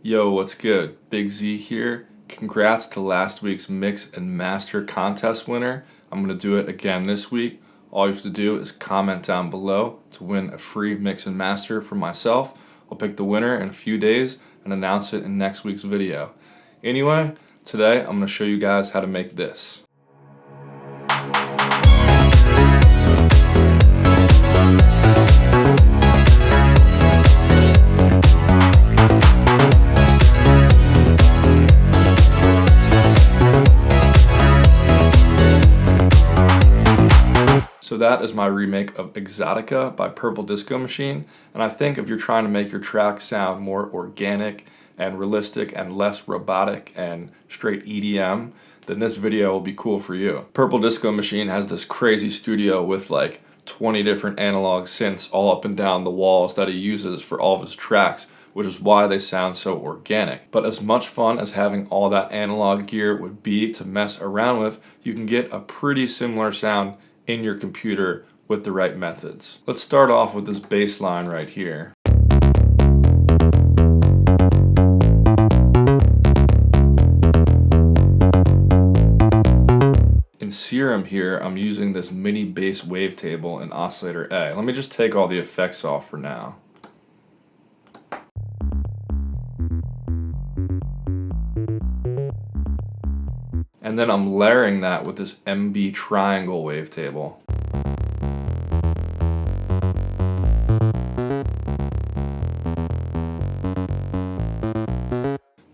Yo, what's good? Big Z here. Congrats to last week's Mix and Master contest winner. I'm going to do it again this week. All you have to do is comment down below to win a free Mix and Master for myself. I'll pick the winner in a few days and announce it in next week's video. Anyway, today I'm going to show you guys how to make this. So that is my remake of Exotica by Purple Disco Machine, and I think if you're trying to make your track sound more organic and realistic and less robotic and straight EDM, then this video will be cool for you. Purple Disco Machine has this crazy studio with like 20 different analog synths all up and down the walls that he uses for all of his tracks, which is why they sound so organic. But as much fun as having all that analog gear would be to mess around with, you can get a pretty similar sound in your computer with the right methods. Let's start off with this bass line right here. In Serum here, I'm using this mini bass wavetable in oscillator A. Let me just take all the effects off for now. And then I'm layering that with this MB triangle wavetable.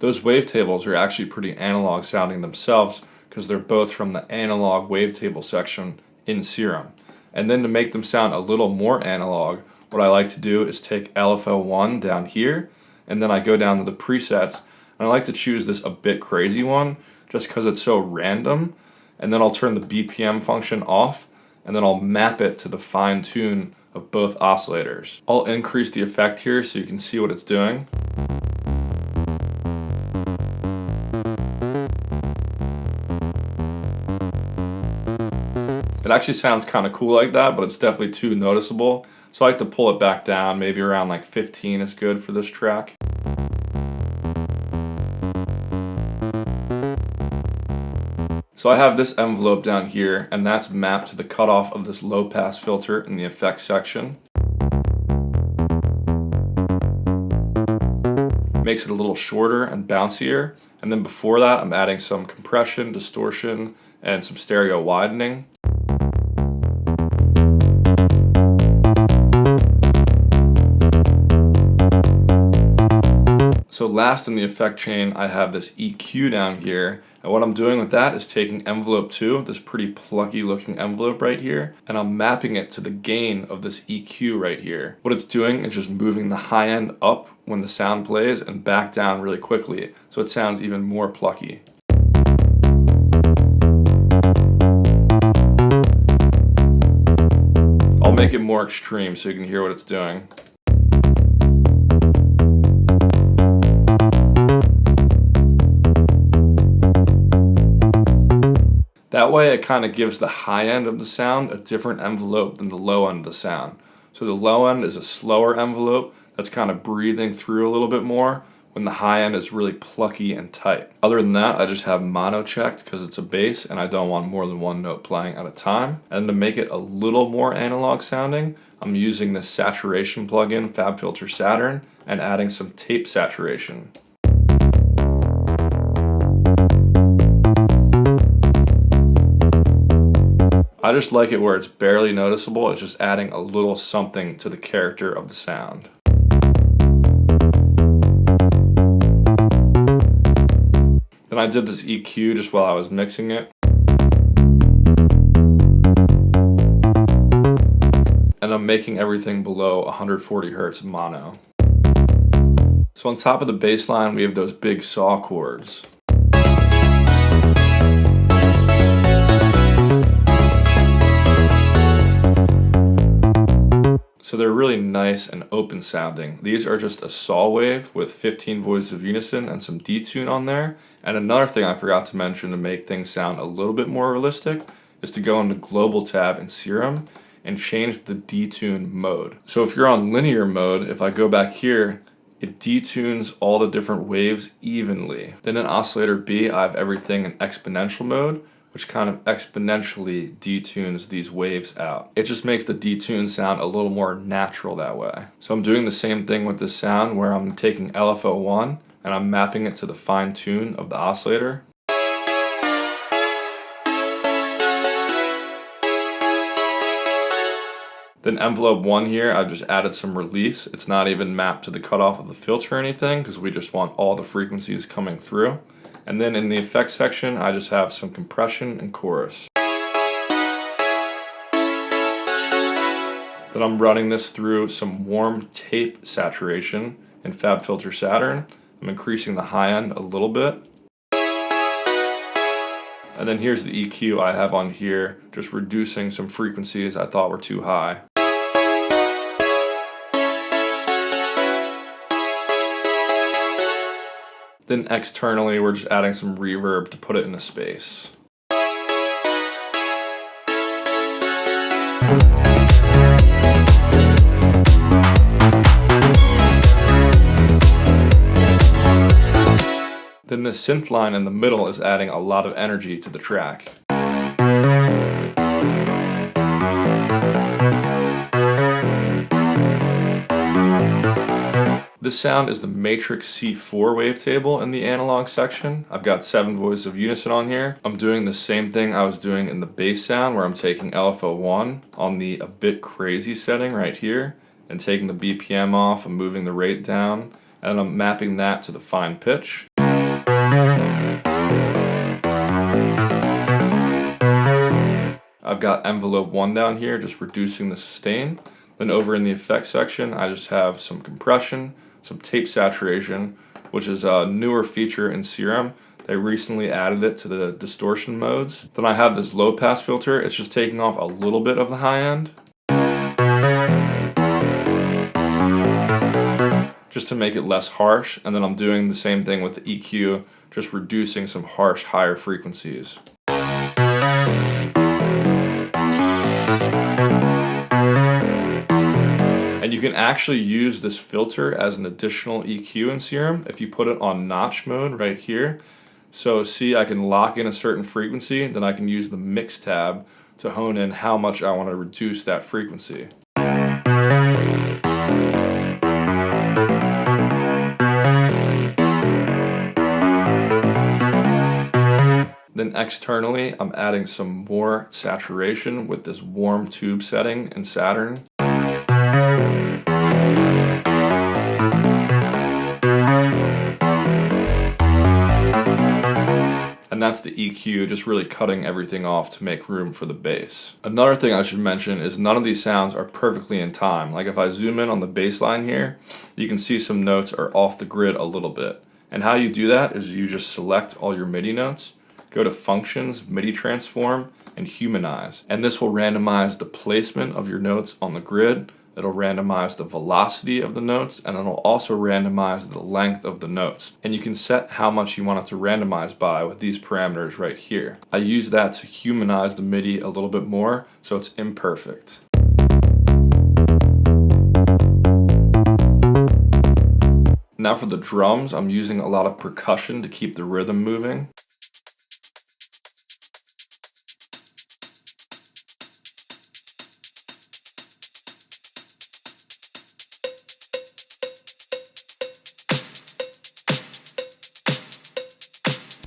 Those wavetables are actually pretty analog sounding themselves because they're both from the analog wavetable section in Serum. And then to make them sound a little more analog, what I like to do is take LFO1 down here, and then I go down to the presets, and I like to choose this a bit crazy one, just because it's so random, and then I'll turn the BPM function off, and then I'll map it to the fine tune of both oscillators. I'll increase the effect here so you can see what it's doing. It actually sounds kind of cool like that, but it's definitely too noticeable, so I like to pull it back down. Maybe around like 15 is good for this track. So I have this envelope down here, and that's mapped to the cutoff of this low pass filter in the effects section. Makes it a little shorter and bouncier, and then before that I'm adding some compression, distortion, and some stereo widening. So last in the effect chain, I have this EQ down here, and what I'm doing with that is taking envelope 2, this pretty plucky looking envelope right here, and I'm mapping it to the gain of this EQ right here. What it's doing is just moving the high end up when the sound plays and back down really quickly, so it sounds even more plucky. I'll make it more extreme so you can hear what it's doing. That way it kind of gives the high end of the sound a different envelope than the low end of the sound. So the low end is a slower envelope that's kind of breathing through a little bit more, when the high end is really plucky and tight. Other than that, I just have mono checked because it's a bass and I don't want more than one note playing at a time. And to make it a little more analog sounding, I'm using this saturation plugin, FabFilter Saturn, and adding some tape saturation. I just like it where it's barely noticeable. It's just adding a little something to the character of the sound. Then I did this EQ just while I was mixing it. And I'm making everything below 140 Hertz mono. So on top of the bass line, we have those big saw chords. So they're really nice and open sounding. These are just a saw wave with 15 voices of unison and some detune on there. And another thing I forgot to mention to make things sound a little bit more realistic is to go into Global tab in Serum and change the detune mode. So if you're on linear mode, if I go back here, It detunes all the different waves evenly. Then in oscillator B, I have everything in exponential mode, which kind of exponentially detunes these waves out. It just makes the detune sound a little more natural that way. So I'm doing the same thing with this sound where I'm taking LFO1 and I'm mapping it to the fine tune of the oscillator. Then envelope 1 here, I've just added some release. It's not even mapped to the cutoff of the filter or anything because we just want all the frequencies coming through. And then in the effects section, I just have some compression and chorus. Then I'm running this through some warm tape saturation in FabFilter Saturn. I'm increasing the high end a little bit. And then here's the EQ I have on here, just reducing some frequencies I thought were too high. Then externally, we're just adding some reverb to put it in a space. Then the synth line in the middle is adding a lot of energy to the track. This sound is the Matrix C4 wavetable in the analog section. I've got 7 voices of unison on here. I'm doing the same thing I was doing in the bass sound where I'm taking LFO1 on the a bit crazy setting right here and taking the BPM off and moving the rate down, and I'm mapping that to the fine pitch. I've got envelope 1 down here, just reducing the sustain. Then over in the effects section, I just have some compression, some tape saturation, which is a newer feature in Serum. They recently added it to the distortion modes. Then I have this low pass filter. It's just taking off a little bit of the high end, just to make it less harsh. And then I'm doing the same thing with the EQ, just reducing some harsh higher frequencies. And you can actually use this filter as an additional EQ in Serum if you put it on notch mode right here. So see, I can lock in a certain frequency, then I can use the mix tab to hone in how much I want to reduce that frequency. Then externally, I'm adding some more saturation with this warm tube setting in Saturn. And that's the EQ, just really cutting everything off to make room for the bass. Another thing I should mention is none of these sounds are perfectly in time. Like if I zoom in on the bass line here, you can see some notes are off the grid a little bit. And how you do that is you just select all your MIDI notes, go to Functions, MIDI Transform, and Humanize. And this will randomize the placement of your notes on the grid. It'll randomize the velocity of the notes, and it'll also randomize the length of the notes. And you can set how much you want it to randomize by with these parameters right here. I use that to humanize the MIDI a little bit more, so it's imperfect. Now for the drums, I'm using a lot of percussion to keep the rhythm moving.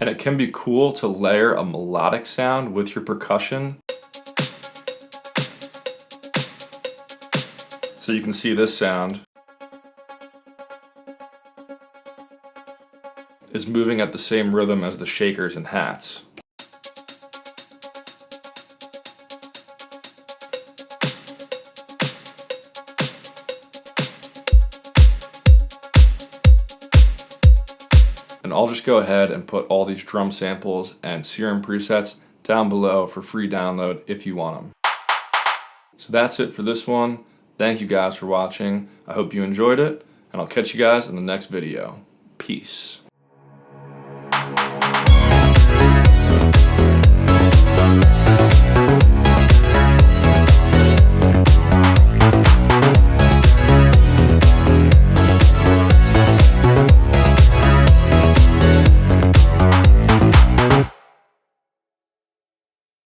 And it can be cool to layer a melodic sound with your percussion. So you can see this sound is moving at the same rhythm as the shakers and hats. And I'll just go ahead and put all these drum samples and Serum presets down below for free download if you want them. So that's it for this one. Thank you guys for watching. I hope you enjoyed it, and I'll catch you guys in the next video. Peace.